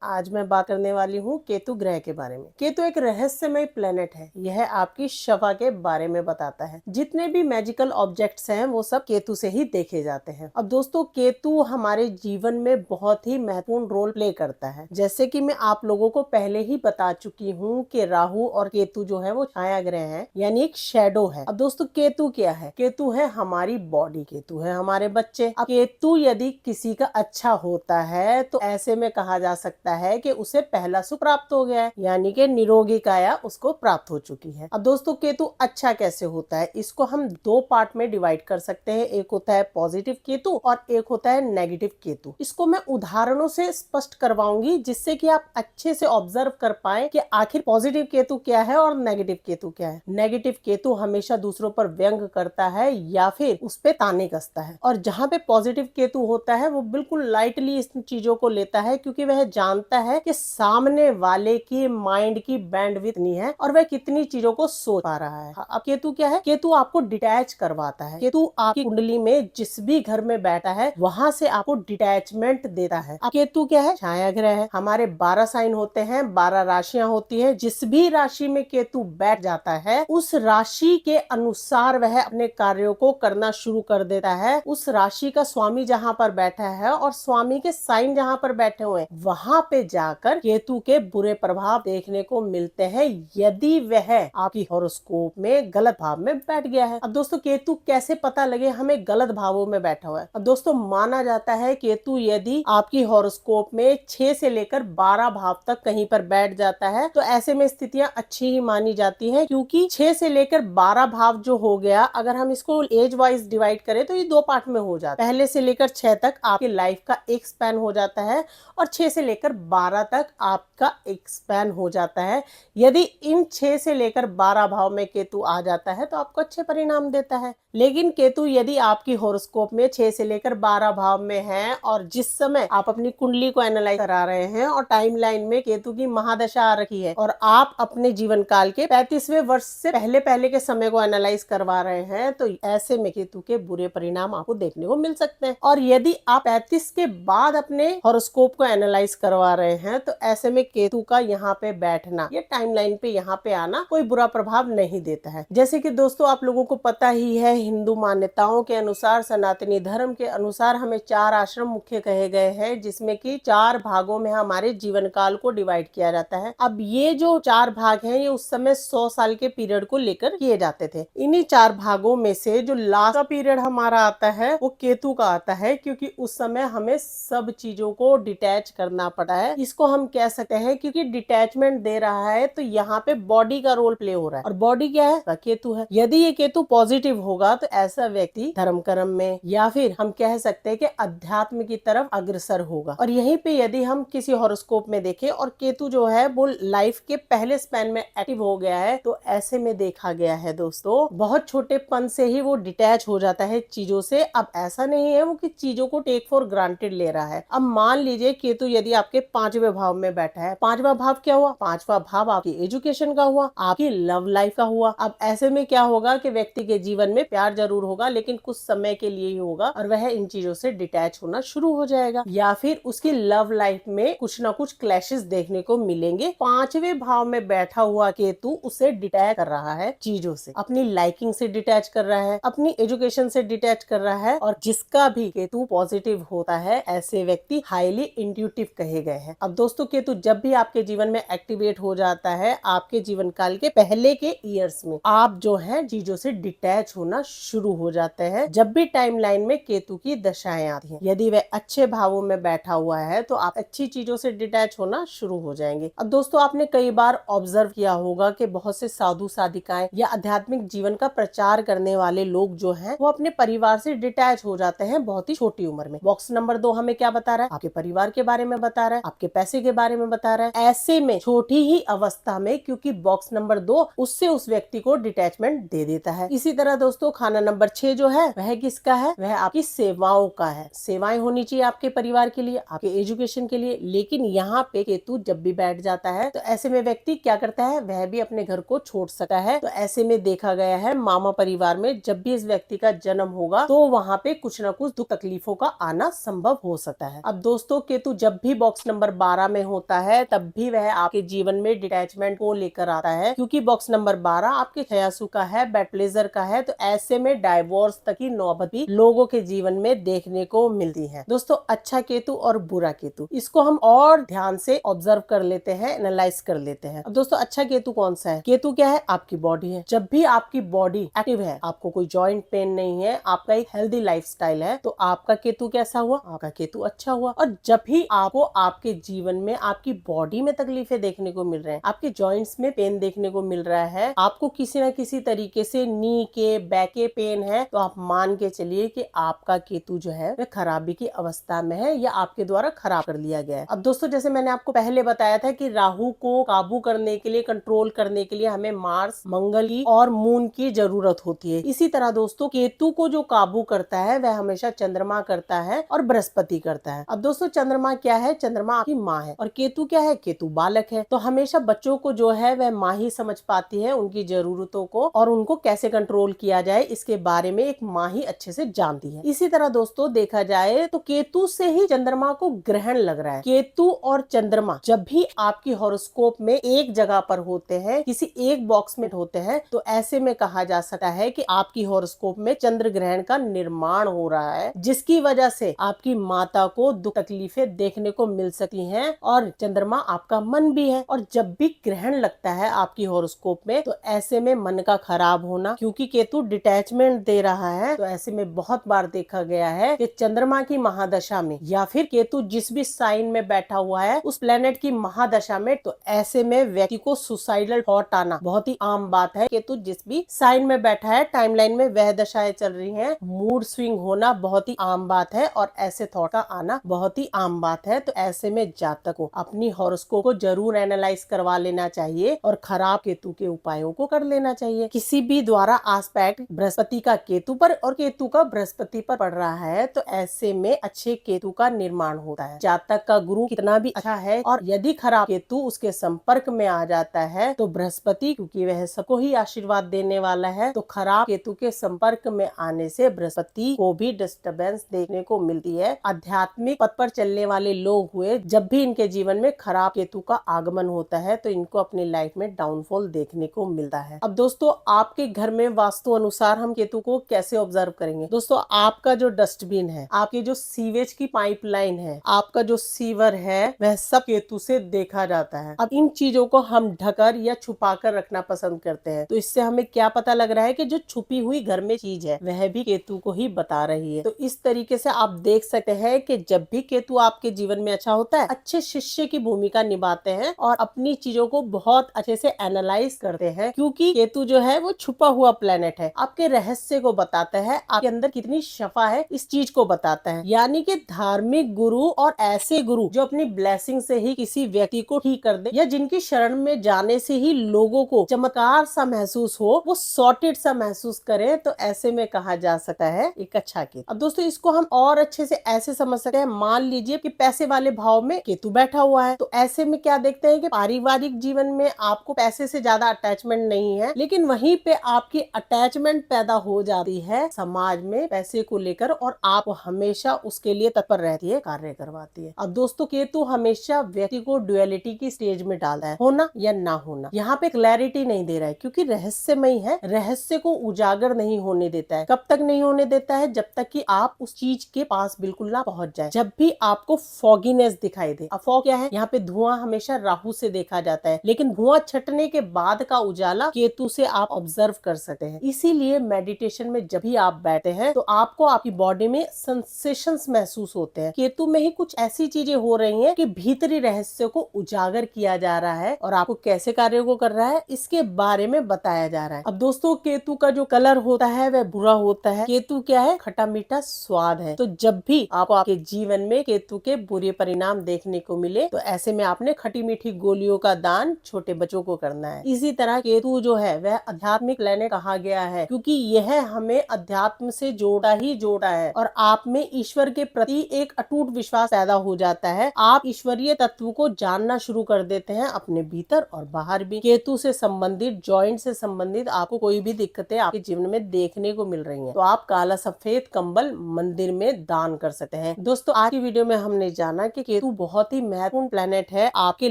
आज मैं बात करने वाली हूँ केतु ग्रह के बारे में। केतु एक रहस्यमय प्लेनेट है। यह आपकी शफा के बारे में बताता है। जितने भी मैजिकल ऑब्जेक्ट्स हैं वो सब केतु से ही देखे जाते हैं। अब दोस्तों, केतु हमारे जीवन में बहुत ही महत्वपूर्ण रोल प्ले करता है। जैसे कि मैं आप लोगों को पहले ही बता चुकी हूँ कि राहु और केतु जो है वो छाया ग्रह है, यानी एक शेडो है। अब दोस्तों, केतु क्या है? केतु है हमारी बॉडी, केतु है हमारे बच्चे। अब केतु यदि किसी का अच्छा होता है तो ऐसे में कहा जा सकता है कि उसे पहला सुख प्राप्त हो गया है, यानी कि निरोगी काया उसको प्राप्त हो चुकी है। अब दोस्तों, केतु अच्छा कैसे होता है, इसको हम दो पार्ट में डिवाइड कर सकते हैं। एक होता है पॉजिटिव केतु और एक होता है नेगेटिव केतु। इसको मैं उदाहरणों से स्पष्ट करवाऊंगी जिससे कि आप अच्छे से ऑब्जर्व कर पाए कि आखिर पॉजिटिव केतु क्या है और नेगेटिव केतु क्या है। नेगेटिव केतु हमेशा दूसरों पर व्यंग करता है या फिर उस पे ताने कसता है, और जहाँ पे पॉजिटिव केतु होता है वो बिल्कुल लाइटली इस चीजों को लेता है, क्योंकि वह जानता है कि सामने वाले की माइंड की बैंडविड्थ नहीं है और वह कितनी चीजों को सोच पा रहा है। अब केतु क्या है? केतु आपको डिटैच करवाता है। केतु आपकी कुंडली में जिस भी घर में बैठा है वहां से आपको डिटैचमेंट देता है। अब केतु क्या है? छाया ग्रह है। हमारे 12 साइन होते हैं, 12 राशियां होती है। जिस भी राशि में केतु बैठ जाता है उस राशि के अनुसार वह अपने कार्यों को करना शुरू कर देता है। उस राशि का स्वामी जहाँ पर बैठा है और स्वामी के साइन जहाँ पर बैठे हुए हैं वहां पे जाकर केतु के बुरे प्रभाव देखने को मिलते हैं, यदि वह आपकी हॉरोस्कोप में गलत भाव में बैठ गया है। अब दोस्तों, केतु कैसे पता लगे हमें गलत भावों में बैठा हुआ है? अब दोस्तों, माना जाता है केतु यदि आपकी हॉरोस्कोप में 6 से लेकर 12 भाव तक कहीं पर बैठ जाता है तो ऐसे में स्थितियां अच्छी ही मानी जाती है, क्योंकि 6 से लेकर 12 भाव जो हो गया, अगर हम इसको एज वाइज डिवाइड करें तो ये दो पार्ट में हो जाता है। पहले से लेकर 6 तक आपकी लाइफ का एक स्पैन हो जाता है और 6 से लेकर 12 तक आपका एक स्पैन हो जाता है। यदि इन 6 से लेकर 12 भाव में केतु आ जाता है तो आपको अच्छे परिणाम देता है। लेकिन केतु यदि आपकी हॉरोस्कोप में 6 से लेकर 12 भाव में है और जिस समय आप अपनी कुंडली को एनालाइज करा रहे हैं और टाइमलाइन में केतु की महादशा आ रखी है और आप अपने जीवन काल के 35वें वर्ष से पहले पहले के समय को एनालाइज करवा रहे हैं तो ऐसे में केतु के बुरे परिणाम आपको देखने को मिल सकते हैं। और यदि आप 35 के बाद अपने हॉरोस्कोप को एनालाइज करवा रहे हैं तो ऐसे में केतु का यहाँ पे बैठना या टाइमलाइन पे यहाँ पे आना कोई बुरा प्रभाव नहीं देता है। जैसे कि दोस्तों, आप लोगों को पता ही है, हिंदू मान्यताओं के अनुसार, सनातनी धर्म के अनुसार हमें 4 आश्रम मुख्य कहे गए हैं, जिसमें कि 4 भागों में हमारे जीवन काल को डिवाइड किया जाता है। अब ये जो 4 भाग हैं ये उस समय 100 साल के पीरियड को लेकर किए जाते थे। इन्हीं 4 भागों में से जो लास्ट का पीरियड हमारा आता है वो केतु का आता है, क्योंकि उस समय हमें सब चीजों को डिटैच करना पड़ा है। इसको हम कह सकते हैं क्योंकि डिटैचमेंट दे रहा है तो यहाँ पे बॉडी का रोल प्ले हो रहा है, और बॉडी क्या है? केतु है। यदि ये केतु पॉजिटिव होगा तो ऐसा व्यक्ति धर्म कर्म में या फिर हम कह सकते हैं कि अध्यात्म की तरफ अग्रसर होगा। और यहीं पे यदि हम किसी हॉरोस्कोप में देखें और केतु जो है वो लाइफ के पहले स्पैन में एक्टिव हो गया है तो ऐसे में देखा गया है दोस्तों, बहुत छोटेपन से ही वो डिटैच हो जाता है चीजों से। अब ऐसा नहीं है वो कि चीजों को टेक फॉर ग्रांटेड ले रहा है। अब मान लीजिए केतु यदि आपके 5वें भाव में बैठा है। 5वां भाव क्या हुआ? 5वां भाव आपकी एजुकेशन का हुआ, आपकी लव लाइफ का हुआ। अब ऐसे में क्या होगा कि व्यक्ति के जीवन में प्यार जरूर होगा लेकिन कुछ समय के लिए ही होगा और वह इन चीजों से डिटैच होना शुरू हो जाएगा, या फिर उसकी लव लाइफ में कुछ ना कुछ क्लैशेस देखने को मिलेंगे। 5वें भाव में बैठा हुआ केतु उसे डिटैच कर रहा है चीजों से, अपनी लाइकिंग से डिटैच कर रहा है, अपनी एजुकेशन से डिटैच कर रहा है। और जिसका भी केतु पॉजिटिव होता है ऐसे व्यक्ति हाईली इंट्यूटिव कहे गए हैं। अब दोस्तों, केतु जब भी आपके जीवन में एक्टिवेट हो जाता है आपके जीवन काल के पहले के ईयर्स में आप जो है चीजों से डिटैच होना शुरू हो जाते हैं। जब भी टाइमलाइन में केतु की दशाएं आती हैं, यदि वह अच्छे भावों में बैठा हुआ है तो आप अच्छी चीजों से डिटैच होना शुरू हो जाएंगे। अब दोस्तों, आपने कई बार ऑब्जर्व किया होगा कि बहुत से साधु साधिकाएं या आध्यात्मिक जीवन का प्रचार करने वाले लोग जो हैं वो अपने परिवार से डिटैच हो जाते हैं बहुत ही छोटी उम्र में। बॉक्स नंबर 2 हमें क्या बता रहा है? आपके परिवार के बारे में बता रहा है, आपके पैसे के बारे में बता रहा है। ऐसे में छोटी ही अवस्था में, क्योंकि बॉक्स नंबर 2 उससे उस व्यक्ति को डिटैचमेंट दे देता है। इसी तरह दोस्तों, खाना नंबर 6 जो है वह किसका है, वह आपकी सेवाओं का है। सेवाएं होनी चाहिए आपके परिवार के लिए, आपके एजुकेशन के लिए। लेकिन यहाँ पे केतु जब भी बैठ जाता है तो ऐसे में व्यक्ति क्या करता है, वह भी अपने घर को छोड़ सकता है। तो ऐसे में देखा गया है मामा परिवार में जब भी इस व्यक्ति का जन्म होगा तो वहाँ पे कुछ न कुछ दुख तकलीफों का आना संभव हो सकता है। अब दोस्तों केतु जब भी बॉक्स नंबर 12 में होता है तब भी वह आपके जीवन में डिटैचमेंट को लेकर आता है, क्योंकि बॉक्स नंबर 12 आपके छयासु का है, बैड प्लेजर का है। तो ऐसे में डाइवोर्स तक की नौबत भी लोगों के जीवन में देखने को मिलती है। दोस्तों अच्छा केतु और बुरा केतु, इसको हम और ध्यान से ऑब्जर्व कर लेते हैं, एनालाइज कर लेते हैं। अब दोस्तों अच्छा केतु कौन सा है, केतु क्या है, आपकी बॉडी है। जब भी आपकी बॉडी एक्टिव है, आपको कोई जॉइंट पेन नहीं है, आपका एक हेल्दी लाइफस्टाइल है, तो आपका केतु कैसा हुआ, आपका केतु अच्छा हुआ। और जब भी आपको आपके जीवन में आपकी बॉडी में तकलीफें देखने को मिल रहे हैं, आपके जॉइंट्स में पेन देखने को मिल रहा है, आपको किसी न किसी तरीके से नी के बैक के पेन है, तो आप मान के चलिए कि आपका केतु जो है वह खराबी की अवस्था में है या आपके द्वारा खराब कर लिया गया है। अब दोस्तों जैसे मैंने आपको पहले बताया था कि राहु को काबू करने के लिए, कंट्रोल करने के लिए हमें मार्स, मंगल की और मून की जरूरत होती है। इसी तरह दोस्तों केतु को जो काबू करता है वह हमेशा चंद्रमा करता है और बृहस्पति करता है। अब दोस्तों चंद्रमा क्या है, चंद्रमा आपकी माँ है, और केतु क्या है, केतु बालक है। तो हमेशा बच्चों को जो है वह माँ ही समझ पाती है, उनकी जरूरतों को और उनको कैसे कंट्रोल किया जाए इसके बारे में एक माँ ही अच्छे से जानती है। इसी तरह दोस्तों देखा जाए तो केतु से ही चंद्रमा को ग्रहण लग रहा है। केतु और चंद्रमा जब भी आपकी हॉरोस्कोप में एक जगह पर होते हैं, किसी एक बॉक्स में होते हैं, तो ऐसे में कहा जा सकता है कि आपकी हॉरोस्कोप में चंद्र ग्रहण का निर्माण हो रहा है, जिसकी वजह से आपकी माता को दुख तकलीफें देखने को मिल सकती हैं। और चंद्रमा आपका मन भी है, और जब भी ग्रहण लगता है आपकी हॉरोस्कोप में तो ऐसे में मन का खराब होना, क्योंकि केतु डिटैचमेंट दे रहा है, तो ऐसे में बहुत बार देखा गया है कि चंद्रमा की महादशा में या फिर केतु जिस भी साइन में बैठा हुआ है उस प्लेनेट की महादशा में, तो ऐसे में व्यक्ति को सुसाइडल थॉट आना बहुत ही आम बात है। केतु जिस भी साइन में बैठा है, टाइमलाइन में वह दशाएं चल रही हैं, मूड स्विंग होना बहुत ही आम बात है और ऐसे थॉट का आना बहुत ही आम बात है। तो ऐसे में जातक को अपनी हॉरोस्कोप को जरूर एनालाइज करवा लेना चाहिए और खराब केतु के उपायों को कर लेना चाहिए। किसी भी द्वारा आस्पेक्ट बृहस्पति का केतु पर और केतु का बृहस्पति पर पड़ रहा है, तो ऐसे में अच्छे केतु का निर्माण होता है। जातक का गुरु कितना भी अच्छा है और यदि खराब केतु उसके संपर्क में आ जाता है तो बृहस्पति, क्योंकि वह सबको ही आशीर्वाद देने वाला है, तो खराब केतु के संपर्क में आने से बृहस्पति को भी डिस्टर्बेंस देखने को मिलती है। आध्यात्मिक पथ पर चलने वाले लोग हुए, जब भी इनके जीवन में खराब केतु का आगमन होता है तो इनको अपनी लाइफ में डाउनफॉल देखने को मिलता है। अब दोस्तों आपके घर में वास्तु अनुसार हम केतु को कैसे ऑब्जर्व करेंगे। दोस्तों आपका जो डस्टबिन है, आपकी जो सीवेज की पाइपलाइन है, आपका जो सीवर है, वह सब केतु से देखा जाता है। अब इन चीजों को हम ढकर या छुपा कर रखना पसंद करते हैं, तो इससे हमें क्या पता लग रहा है कि जो छुपी हुई घर में चीज है वह भी केतु को ही बता रही है। तो इस तरीके से आप देख सकते हैं कि जब भी केतु आपके जीवन में अच्छा होता है, अच्छे शिष्य की भूमिका निभाते हैं और अपनी चीजों को बहुत अच्छे से एनालाइज करते हैं, क्योंकि केतु जो है वो छुपा हुआ प्लेनेट है, आपके रहस्य को बताता है, आपके अंदर कितनी शफा है इस चीज को बताता है। यानी कि धार्मिक गुरु और ऐसे गुरु जो अपनी ब्लेसिंग से ही किसी व्यक्ति को ठीक कर दे या जिनकी शरण में जाने से ही लोगों को चमत्कार सा महसूस हो, वो सॉर्टेड सा महसूस करे, तो ऐसे में कहा जा सकता है एक अच्छा केतु। अब दोस्तों इसको हम और अच्छे से ऐसे समझ सकते हैं, मान लीजिए कि पैसे वाले भाव में केतु बैठा हुआ है, तो ऐसे में क्या देखते हैं कि पारिवारिक जीवन में आपको पैसे से ज्यादा अटैचमेंट नहीं है, लेकिन वहीं पे आपकी अटैचमेंट पैदा हो जाती है समाज में पैसे को लेकर और आप हमेशा उसके लिए तत्पर रहती है, कार्य करवाती है। अब दोस्तों केतु हमेशा व्यक्ति को ड्युअलिटी की स्टेज में डालता है, होना या ना होना। यहाँ पे क्लैरिटी नहीं दे रहा है, क्योंकि रहस्यमय है, रहस्य को उजागर नहीं होने देता है। कब तक नहीं होने देता है, जब तक कि आप उस चीज के पास बिल्कुल ना पहुंच जाए। जब भी आपको फॉगीनेस दिखाई दे, अब फॉग क्या है, यहाँ पे धुआं हमेशा राहु से देखा जाता है, लेकिन धुआं छटने के बाद का उजाला केतु से आप ऑब्जर्व कर सकते हैं। इसीलिए मेडिटेशन में जब भी आप बैठे हैं तो आपको आपकी बॉडी में सेंसेशंस महसूस होते हैं। केतु में ही कुछ ऐसी चीजें हो रही हैं कि भीतरी रहस्य को उजागर किया जा रहा है और आपको कैसे कार्यों को कर रहा है इसके बारे में बताया जा रहा है। अब दोस्तों केतु का जो कलर होता है वह बुरा होता है। केतु क्या है, खट्टा मीठा स्वाद है। तो जब भी आपको आपके जीवन में केतु के बुरे परिणाम देखने को मिले तो ऐसे में आपने खट्टी मीठी गोलियों का दान छोटे बच्चों को करना है। इसी तरह केतु जो है वह आध्यात्मिक प्लेनेट कहा गया है, क्योंकि क्योंकि यह हमें अध्यात्म से जोड़ा ही जोड़ा है और आप में ईश्वर के प्रति एक अटूट विश्वास पैदा हो जाता है। आप ईश्वरीय तत्व को जानना शुरू कर देते हैं अपने भीतर और बाहर भी। केतु से संबंधित, जॉइंट से संबंधित आपको कोई भी दिक्कतें आपके जीवन में देखने को मिल रही हैं, तो आप काला सफेद कंबल मंदिर में दान कर सकते हैं। दोस्तों, आज की वीडियो में हमने जाना कि केतु बहुत ही महत्वपूर्ण प्लेनेट है आपके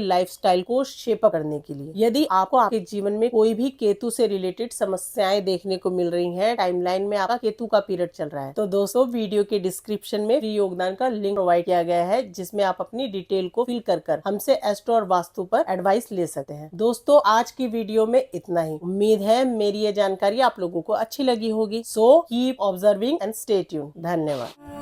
लाइफस्टाइल को शेप अप करने के लिए। यदि आपको आपके जीवन में कोई भी केतु से रिलेटेड समस्याएं देखने को मिल रही हैं, टाइमलाइन में आपका केतु का पीरियड चल रहा है, तो दोस्तों वीडियो के डिस्क्रिप्शन में फ्री योगदान का लिंक प्रोवाइड किया गया है, जिसमें आप अपनी डिटेल को फिल कर हमसे एस्ट्रो और वास्तु पर एडवाइस ले सकते हैं। दोस्तों, आज की वीडियो में इतना ही। उम्मीद है मेरी ये जानकारी आप लोगों को अच्छी लगी होगी। So keep observing and stay tuned. धन्यवाद।